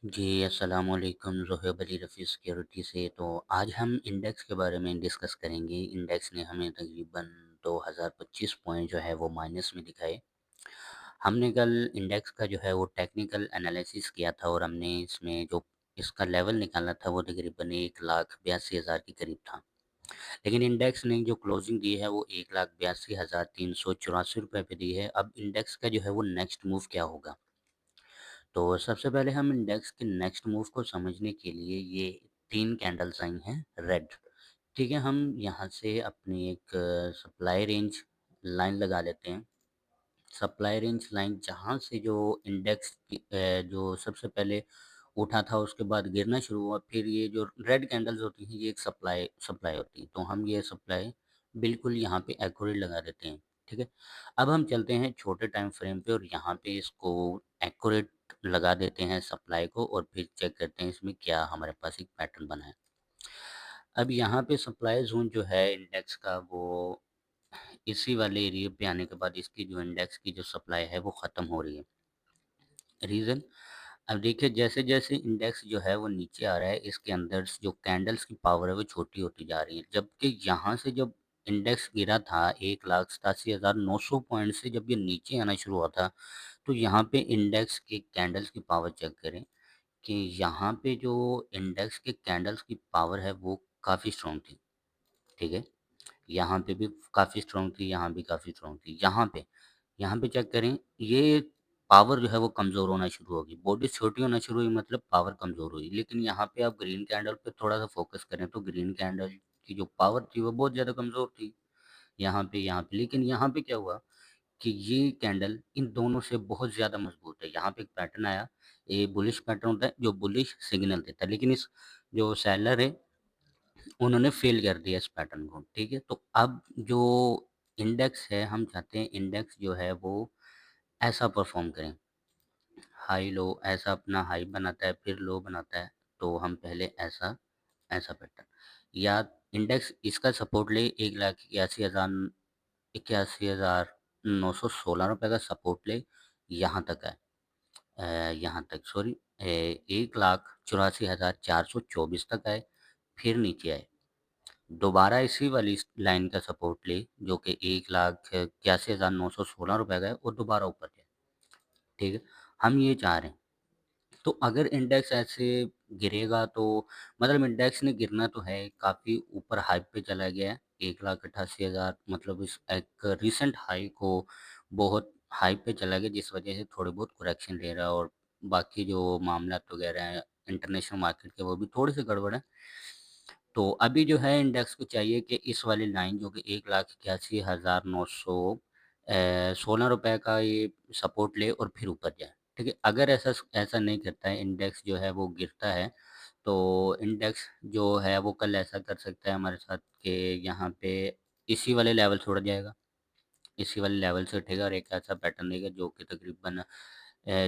जी, अस्सलामुअलैकुम ज़ोहैब अली रफ़ी सिक्योरिटी से। तो आज हम इंडेक्स के बारे में डिस्कस करेंगे। इंडेक्स ने हमें तकरीबन 2025 पॉइंट जो है वो माइनस में दिखाए। हमने कल इंडेक्स का जो है वो टेक्निकल एनालिसिस किया था और हमने इसमें जो इसका लेवल निकाला था वो तकरीबन 1,82,000 के करीब था। लेकिन इंडेक्स ने जो क्लोजिंग दी है वो 1,82,384 रुपए पे दी है। अब इंडेक्स का जो है वो नेक्स्ट मूव क्या होगा? तो सबसे पहले हम इंडेक्स के नेक्स्ट मूव को समझने के लिए ये 3 कैंडल्स आई हैं रेड, ठीक है? हम यहाँ से अपनी एक सप्लाई रेंज लाइन लगा लेते हैं। सप्लाई रेंज लाइन जहाँ से जो इंडेक्स की जो सबसे पहले उठा था उसके बाद गिरना शुरू हुआ, फिर ये जो रेड कैंडल्स होती हैं ये एक सप्लाई सप्लाई होती है। तो हम ये सप्लाई बिल्कुल यहाँ पे एक्यूरेट लगा देते हैं, ठीक है? अब हम चलते हैं छोटे टाइम फ्रेम पे और यहाँ पे इसको एक्यूरेट लगा देते हैं सप्लाई को और फिर चेक करते हैं इसमें क्या हमारे पास एक पैटर्न बना है। अब यहाँ पे सप्लाई ज़ोन जो है इंडेक्स का वो इसी वाले एरिया पे आने के बाद इसकी जो इंडेक्स की जो सप्लाई है वो ख़त्म हो रही है। रीज़न, अब देखिए जैसे-जैसे इंडेक्स जो है वो नीचे आ रहा है, इसके अंदर जो कैंडल्स की पावर है वो छोटी होती जा रही है। जबकि यहाँ से जब इंडेक्स गिरा था 1,87,900 पॉइंट से जब ये नीचे आना शुरू हुआ था, तो यहाँ पे इंडेक्स के कैंडल्स की पावर चेक करें कि यहाँ पे जो इंडेक्स के कैंडल्स की पावर है वो काफ़ी स्ट्रॉन्ग थी, ठीक है? यहाँ पे भी काफ़ी स्ट्रॉन्ग थी, यहाँ भी काफ़ी स्ट्रॉन्ग थी। यहाँ पे चेक करें, ये पावर जो है वो कमज़ोर होना शुरू होगी। बॉडी छोटी होना शुरू हुई मतलब पावर कमज़ोर हुई। लेकिन यहाँ पे आप ग्रीन कैंडल पे थोड़ा-सा फ़ोकस करें तो ग्रीन कैंडल की जो पावर थी वो बहुत ज़्यादा कमज़ोर थी। यहाँ पे लेकिन यहाँ पे क्या हुआ कि ये कैंडल इन दोनों से बहुत ज़्यादा मज़बूत है। यहाँ पे एक पैटर्न आया, ये बुलिश पैटर्न होता है जो बुलिश सिग्नल देता है। लेकिन इस जो सेलर है उन्होंने फ़ेल कर दिया इस पैटर्न को, ठीक है? तो अब जो इंडेक्स है, हम चाहते हैं इंडेक्स जो है वो ऐसा परफ़ॉर्म करें, हाई लो ऐसा अपना हाई बनाता है, फिर लो बनाता है, तो हम पहले ऐसा ऐसा पैटर्न या इंडेक्स इसका सपोर्ट ले 1,81,916 रुपए का सपोर्ट ले, यहाँ तक है। यहाँ तक सॉरी 1,84,424 तक आए, फिर नीचे आए। दोबारा इसी वाली इस लाइन का सपोर्ट ले जो कि 1,81,916 रुपए का है और दोबारा ऊपर जाए, ठीक है? हम ये चाह रहे हैं। तो अगर इंडेक्स ऐसे गिरेगा तो मतलब इंडेक्स ने गिरना तो है, काफ़ी ऊपर हाई पे चला गया है, 1,88,000 मतलब इस एक रीसेंट हाई को बहुत हाई पे चला गया जिस वजह से थोड़ी बहुत करेक्शन ले रहा है और बाकी जो मामलात वगैरह हैं इंटरनेशनल मार्केट के वो भी थोड़े से गड़बड़ हैं। तो अभी जो है इंडेक्स को चाहिए कि इस वाली लाइन जो कि 1,81,916 रुपए का ये सपोर्ट ले और फिर ऊपर जाए, ठीक है? अगर ऐसा नहीं करता है इंडेक्स जो है वो गिरता है, तो इंडेक्स जो है वो कल ऐसा कर सकता है हमारे साथ कि यहाँ पे इसी वाले लेवल से उड़ जाएगा, इसी वाले लेवल से उठेगा और एक ऐसा पैटर्न देगा जो कि तकरीबन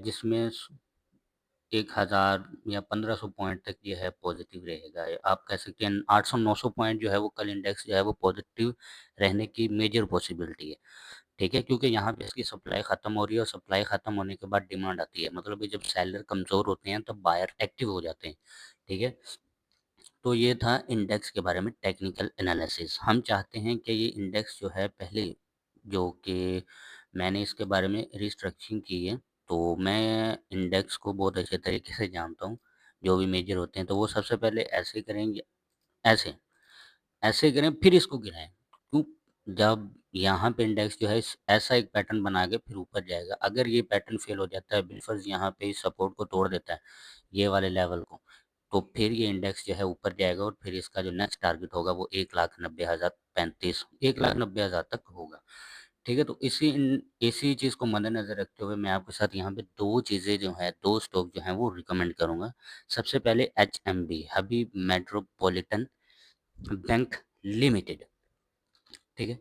जिसमें 1000 या 1500 पॉइंट तक ये है पॉज़िटिव रहेगा। आप कह सकते हैं 800-900 पॉइंट जो है वो कल इंडेक्स जो है वो पॉज़िटिव रहने की मेजर पॉसिबिलिटी है, ठीक है? क्योंकि यहाँ पे इसकी सप्लाई खत्म हो रही है और सप्लाई खत्म होने के बाद डिमांड आती है। मतलब ये जब सेलर कमज़ोर होते हैं तब बायर एक्टिव हो जाते हैं, ठीक है? तो ये था इंडेक्स के बारे में टेक्निकल एनालिसिस। हम चाहते हैं कि ये इंडेक्स जो है पहले जो कि मैंने इसके बारे में रिस्ट्रक्चरिंग की है, तो मैं इंडेक्स को बहुत अच्छे तरीके से जानता हूँ, जो भी मेजर होते हैं, तो वो सबसे पहले ऐसे करेंगे ऐसे, ऐसे करें फिर इसको गिराएँ। क्यों? जब यहाँ पे इंडेक्स जो है ऐसा एक पैटर्न बना के फिर ऊपर जाएगा। अगर ये पैटर्न फ़ेल हो जाता है बिलफ़र्ज़ यहाँ पे इस सपोर्ट को तोड़ देता है, ये वाले लेवल को, तो फिर ये इंडेक्स जो है ऊपर जाएगा और फिर इसका जो नेक्स्ट टारगेट होगा वो 1,90,035 1,90,000 तक होगा। ठीक है? तो इसी चीज़ को मद्देनज़र रखते हुए मैं आपके साथ यहाँ पे 2 चीज़ें जो हैं, 2 स्टॉक जो हैं वो रिकमेंड करूँगा। सबसे पहले एचएमबी हबीब मेट्रोपॉलिटन बैंक लिमिटेड, ठीक है?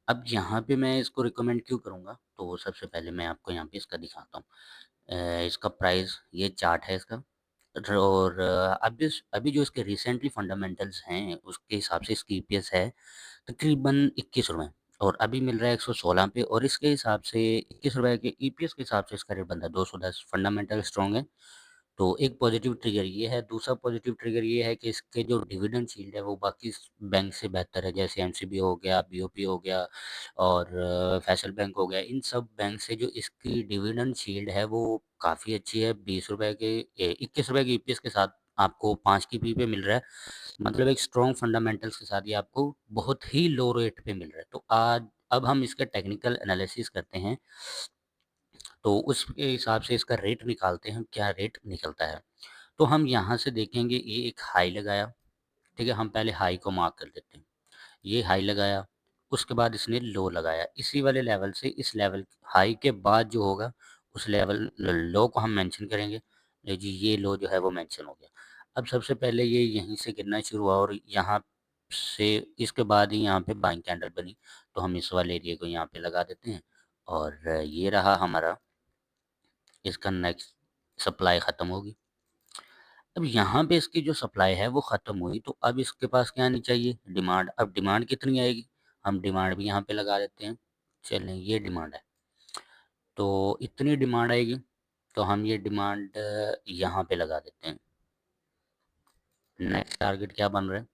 अब यहाँ पे मैं इसको रिकमेंड क्यों करूँगा? तो सबसे पहले मैं आपको यहाँ पे इसका दिखाता हूँ। इसका प्राइस ये चार्ट है इसका और अभी जो इसके रिसेंटली फंडामेंटल्स हैं, उसके हिसाब से इसकी ईपीएस है तकरीबन ₹21 और अभी मिल रहा है 116 पे और इसके हिसाब से ₹21 के ईपीएस के हिसाब से इसका रेट बनता है 210 फंडामेंटल स्ट्रॉन्ग है। तो एक पॉजिटिव ट्रिगर ये है, दूसरा पॉजिटिव ट्रिगर ये है कि इसके जो डिविडेंड यील्ड है वो बाकी बैंक से बेहतर है, जैसे एमसीबी हो गया, बीओपी हो गया और फैसल बैंक हो गया। इन सब बैंक से जो इसकी डिविडेंड यील्ड है वो काफ़ी अच्छी है। 20 रुपए के 21 रुपए के ईपीएस के साथ आपको 5 की पी पे मिल रहा है। मतलब एक स्ट्रॉन्ग फंडामेंटल्स के साथ ये आपको बहुत ही लो रेट पे मिल रहा है। तो आज अब हम इसका टेक्निकल एनालिसिस करते हैं, तो उसके हिसाब से इसका रेट निकालते हैं, क्या रेट निकलता है। तो हम यहाँ से देखेंगे ये एक हाई लगाया, ठीक है? हम पहले हाई को मार्क कर देते हैं। ये हाई लगाया, उसके बाद इसने लो लगाया। इसी वाले लेवल से इस लेवल हाई के बाद जो होगा उस लेवल लो को हम मेंशन करेंगे। जी ये लो जो है वो मेंशन हो गया। अब सबसे पहले ये यहीं से गिरना शुरू हुआ और यहाँ से इसके बाद ही यहाँ पे बाइंग कैंडल बनी। तो हम इस वाले एरिया को यहाँ पे लगा देते हैं और ये रहा हमारा इसका नेक्स्ट सप्लाई ख़त्म होगी। अब यहाँ पे इसकी जो सप्लाई है वो ख़त्म हुई, तो अब इसके पास क्या आनी चाहिए? डिमांड। अब डिमांड कितनी आएगी? हम डिमांड भी यहाँ पे लगा देते हैं। चलें ये डिमांड है, तो इतनी डिमांड आएगी, तो हम ये डिमांड यहाँ पे लगा देते हैं। नेक्स्ट टारगेट क्या बन रहा है?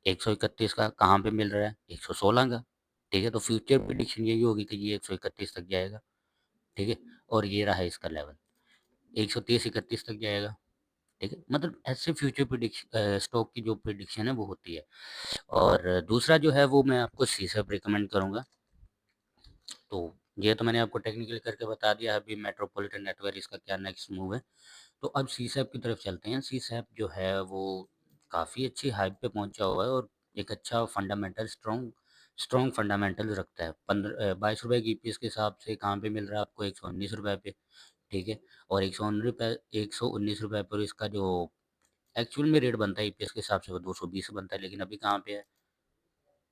131 का। कहाँ पे मिल रहा है? 116 का। ठीक है, तो फ्यूचर प्रेडिक्शन यही होगी कि ये 131 तक जाएगा। ठीक है, और ये रहा इसका लेवल 130-31 तक जाएगा। ठीक है, मतलब ऐसे फ्यूचर प्रेडिक्शन स्टॉक की जो प्रेडिक्शन है वो होती है। और दूसरा जो है वो मैं आपको सीसैप रिकमेंड करूँगा। तो ये तो मैंने आपको टेक्निकली करके बता दिया। अभी मेट्रोपॉलिटन नेटवर्क इसका क्या नेक्स्ट मूव है। तो अब सीसैप की तरफ चलते हैं। सीसैप जो है वो काफ़ी अच्छी हाइप पे पहुंचा हुआ है और एक अच्छा फंडामेंटल स्ट्रॉन्ग स्ट्रॉन्ग फंडामेंटल्स रखता है। 22 रुपये की ईपीएस के हिसाब से कहाँ पे मिल रहा है आपको? 119 रुपये पे। ठीक है, और 119 रुपये पर इसका जो एक्चुअल में रेट बनता है ईपीएस के हिसाब से वो 220 बनता है, लेकिन अभी कहाँ पे है?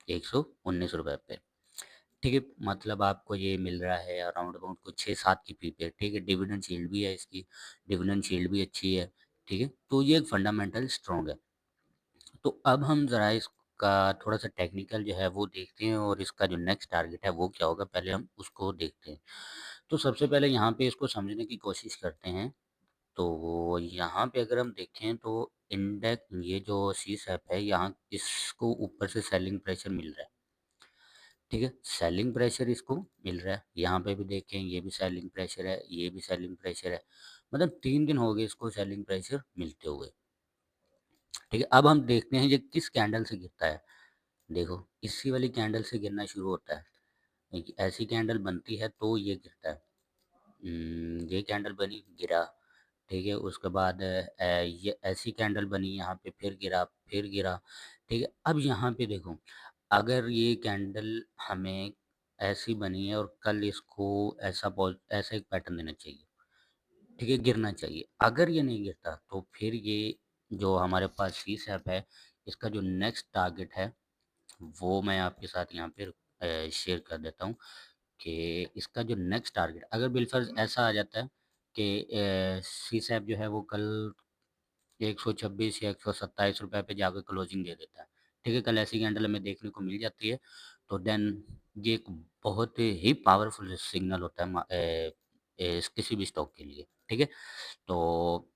119 रुपये पे। ठीक है, मतलब आपको ये मिल रहा है अराउंड अबाउट कुछ 6-7 की पी पे। ठीक है, डिविडेंड शील्ड भी है इसकी, डिविडेंड शील्ड भी अच्छी है। ठीक है, तो ये एक फंडामेंटल स्ट्रॉन्ग है। तो अब हम ज़रा इसका थोड़ा सा टेक्निकल जो है वो देखते हैं और इसका जो नेक्स्ट टारगेट है वो क्या होगा, पहले हम उसको देखते हैं। तो सबसे पहले यहाँ पे इसको समझने की कोशिश करते हैं। तो यहाँ पे अगर हम देखें तो इंडेक्स ये जो सीसैप है यहाँ इसको ऊपर से सेलिंग प्रेशर मिल रहा है। ठीक है, सेलिंग प्रेशर इसको मिल रहा है। यहाँ पे भी देखें ये भी सेलिंग प्रेशर है, ये भी सेलिंग प्रेशर है। मतलब 3 दिन हो गए इसको सेलिंग प्रेशर मिलते हुए। ठीक है, अब हम देखते हैं ये किस कैंडल से गिरता है। देखो इसी वाली कैंडल से गिरना शुरू होता है। एक ऐसी कैंडल बनती है तो ये गिरता है। ये कैंडल बनी, गिरा। ठीक है, उसके बाद ये ऐसी कैंडल बनी, यहाँ पे फिर गिरा, फिर गिरा। ठीक है, अब यहाँ पे देखो, अगर ये कैंडल हमें ऐसी बनी है और कल इसको ऐसा एक पैटर्न देना चाहिए। ठीक है, गिरना चाहिए। अगर ये नहीं गिरता तो फिर ये जो हमारे पास सीसैप है इसका जो नेक्स्ट टारगेट है वो मैं आपके साथ यहाँ पे शेयर कर देता हूँ कि इसका जो नेक्स्ट टारगेट अगर बिलफर्ज ऐसा आ जाता है कि सीसैप जो है वो कल 126 या 127 रुपये पे जाकर क्लोजिंग दे देता है। ठीक है, कल ऐसी कैंडल हमें देखने को मिल जाती है, तो देन ये एक बहुत ही पावरफुल सिग्नल होता है किसी भी स्टॉक के लिए। ठीक है, तो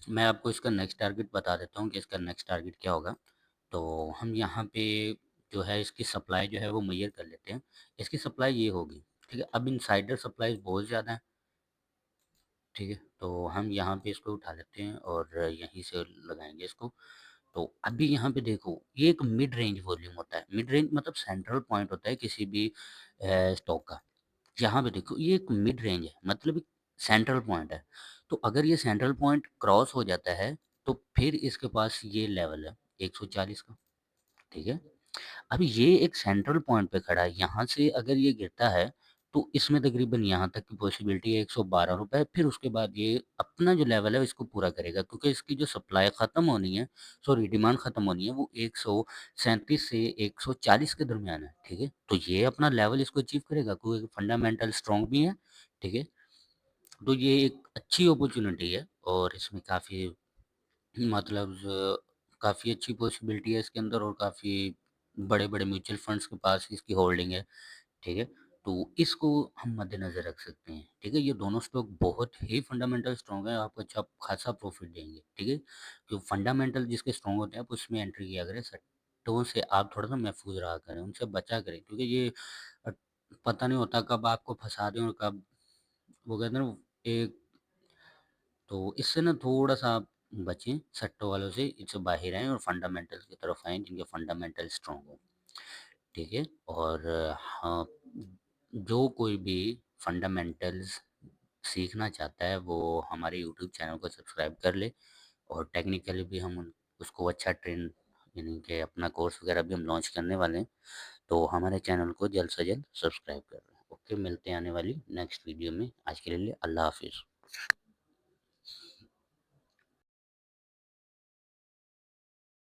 मैं आपको इसका नेक्स्ट टारगेट बता देता हूँ कि इसका नेक्स्ट टारगेट क्या होगा। तो हम यहाँ पे जो है इसकी सप्लाई जो है वो मेजर कर लेते हैं। इसकी सप्लाई ये होगी। ठीक है, अब इनसाइडर सप्लाई बहुत ज़्यादा है। ठीक है, तो हम यहाँ पे इसको उठा लेते हैं और यहीं से लगाएंगे इसको। तो अभी यहाँ पे देखो ये एक मिड रेंज वॉल्यूम होता है। मिड रेंज मतलब सेंट्रल पॉइंट होता है किसी भी स्टॉक का। यहाँ पे देखो ये एक मिड रेंज है, मतलब एक सेंट्रल पॉइंट है। तो अगर ये सेंट्रल पॉइंट क्रॉस हो जाता है तो फिर इसके पास ये लेवल है 140 का। ठीक है, अभी ये एक सेंट्रल पॉइंट पे खड़ा है। यहाँ से अगर ये गिरता है तो इसमें तकरीबन यहाँ तक की पॉसिबिलिटी है 112 रुपए। फिर उसके बाद ये अपना जो लेवल है इसको पूरा करेगा, क्योंकि इसकी जो सप्लाई ख़त्म होनी है, सॉरी डिमांड ख़त्म होनी है, वो 137 से 140 के दरमियान है। ठीक है, तो ये अपना लेवल इसको अचीव करेगा क्योंकि फंडामेंटल स्ट्रॉन्ग भी है। ठीक है, तो ये एक अच्छी अपॉर्चुनिटी है और इसमें काफ़ी मतलब काफ़ी अच्छी पॉसिबिलिटी है इसके अंदर और काफ़ी बड़े-बड़े म्यूचुअल फंड्स के पास इसकी होल्डिंग है। ठीक है, तो इसको हम मद्देनज़र रख सकते हैं, ठीक है? ये दोनों स्टॉक बहुत ही फंडामेंटल स्ट्रॉन्ग है, आपको अच्छा खासा प्रॉफ़िट देंगे, ठीक है? जो फंडामेंटल जिसके स्ट्रॉन्ग होते हैं, आप उसमें एंट्री किया करें, सट्टों से आप थोड़ा-सा महफ़ूज़ रहा करें, उनसे बचा करें क्योंकि ये अ, पता नहीं होता कब आपको फँसा दें और कब वो कहते हैं ना एक तो इससे ना थोड़ा-सा आप बचें, सट्टों वालों से, इससे बाहर आएँ और फंडामेंटल्स की तरफ आएँ, जिनके फंडामेंटल स्ट्रॉन्ग हों। ठीक है? और हाँ, जो कोई भी फंडामेंटल्स सीखना चाहता है वो हमारे यूट्यूब चैनल को सब्सक्राइब कर ले और टेक्निकली भी हम उसको अच्छा ट्रेन यानी कि अपना कोर्स वगैरह भी हम लॉन्च करने वाले हैं। तो हमारे चैनल को जल्द से जल्द सब्सक्राइब कर लें। ओके, मिलते हैं आने वाली नेक्स्ट वीडियो में। आज के लिए अल्लाह हाफ़िज़।